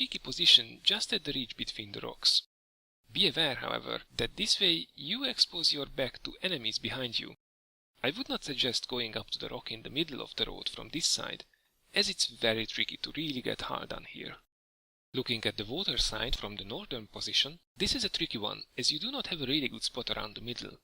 tricky position just at the ridge between the rocks. Be aware, however, that this way you expose your back to enemies behind you. I would not suggest going up to the rock in the middle of the road from this side, as it's very tricky to really get hull down here. Looking at the water side from the northern position, this is a tricky one, as you do not have a really good spot around the middle.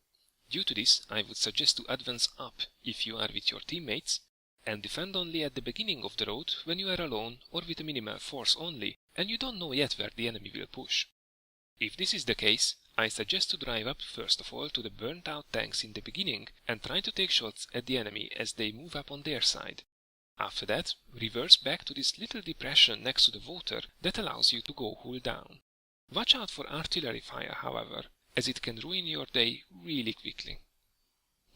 Due to this, I would suggest to advance up if you are with your teammates, and defend only at the beginning of the road when you are alone or with a minimal force only, and you don't know yet where the enemy will push. If this is the case, I suggest to drive up first of all to the burnt out tanks in the beginning and try to take shots at the enemy as they move up on their side. After that, reverse back to this little depression next to the water that allows you to go hull down. Watch out for artillery fire, however, as it can ruin your day really quickly.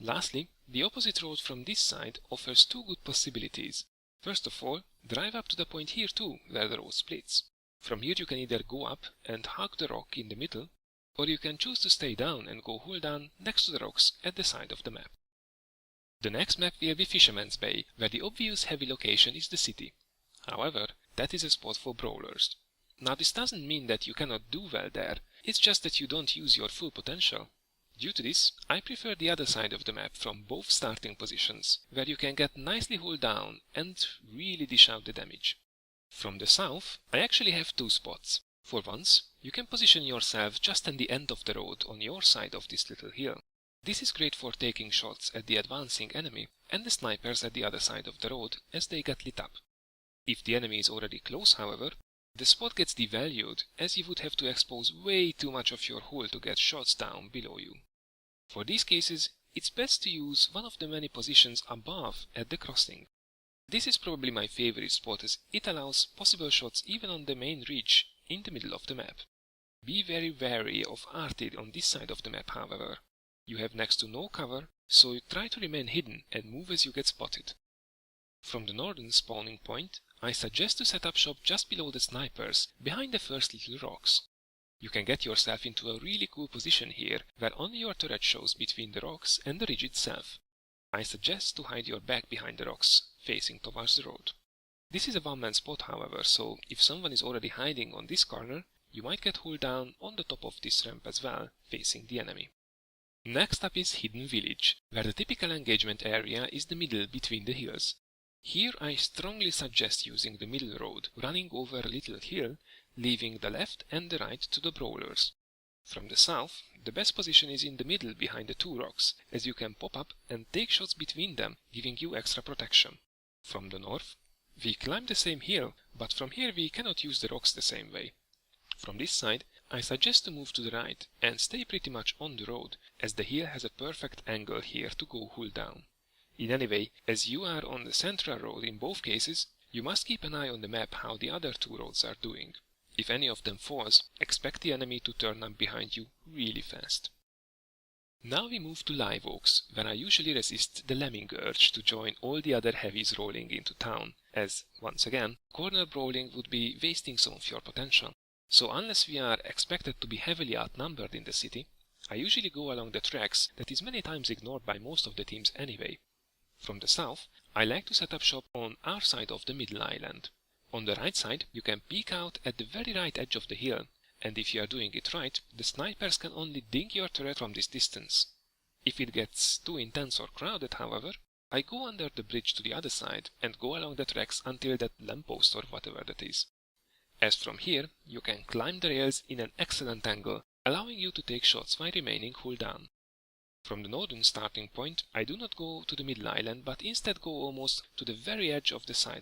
Lastly, the opposite road from this side offers two good possibilities. First of all, drive up to the point here too, where the road splits. From here you can either go up and hug the rock in the middle, or you can choose to stay down and go hull down next to the rocks at the side of the map. The next map will be Fisherman's Bay, where the obvious heavy location is the city. However, that is a spot for brawlers. Now this doesn't mean that you cannot do well there, it's just that you don't use your full potential. Due to this, I prefer the other side of the map from both starting positions, where you can get nicely hull down and really dish out the damage. From the south, I actually have two spots. For once, you can position yourself just at the end of the road on your side of this little hill. This is great for taking shots at the advancing enemy and the snipers at the other side of the road as they get lit up. If the enemy is already close, however, the spot gets devalued as you would have to expose way too much of your hull to get shots down below you. For these cases, it's best to use one of the many positions above at the crossing. This is probably my favorite spot as it allows possible shots even on the main ridge in the middle of the map. Be very wary of arty on this side of the map, however. You have next to no cover, so you try to remain hidden and move as you get spotted. From the northern spawning point, I suggest to set up shop just below the snipers, behind the first little rocks. You can get yourself into a really cool position here, where only your turret shows between the rocks and the ridge itself. I suggest to hide your back behind the rocks, facing towards the road. This is a one-man spot, however, so if someone is already hiding on this corner, you might get hull down on the top of this ramp as well, facing the enemy. Next up is Hidden Village, where the typical engagement area is the middle between the hills. Here I strongly suggest using the middle road, running over a little hill, leaving the left and the right to the brawlers. From the south, the best position is in the middle behind the two rocks, as you can pop up and take shots between them, giving you extra protection. From the north, we climb the same hill, but from here we cannot use the rocks the same way. From this side, I suggest to move to the right and stay pretty much on the road, as the hill has a perfect angle here to go hull down. In any way, as you are on the central road in both cases, you must keep an eye on the map how the other two roads are doing. If any of them falls, expect the enemy to turn up behind you really fast. Now we move to Live Oaks, where I usually resist the lemming urge to join all the other heavies rolling into town, as, once again, corner brawling would be wasting some of your potential. So unless we are expected to be heavily outnumbered in the city, I usually go along the tracks that is many times ignored by most of the teams anyway. From the south, I like to set up shop on our side of the middle island. On the right side, you can peek out at the very right edge of the hill, and if you are doing it right, the snipers can only ding your turret from this distance. If it gets too intense or crowded, however, I go under the bridge to the other side and go along the tracks until that lamppost or whatever that is. As from here, you can climb the rails in an excellent angle, allowing you to take shots while remaining hull down. From the northern starting point, I do not go to the middle island, but instead go almost to the very edge of the side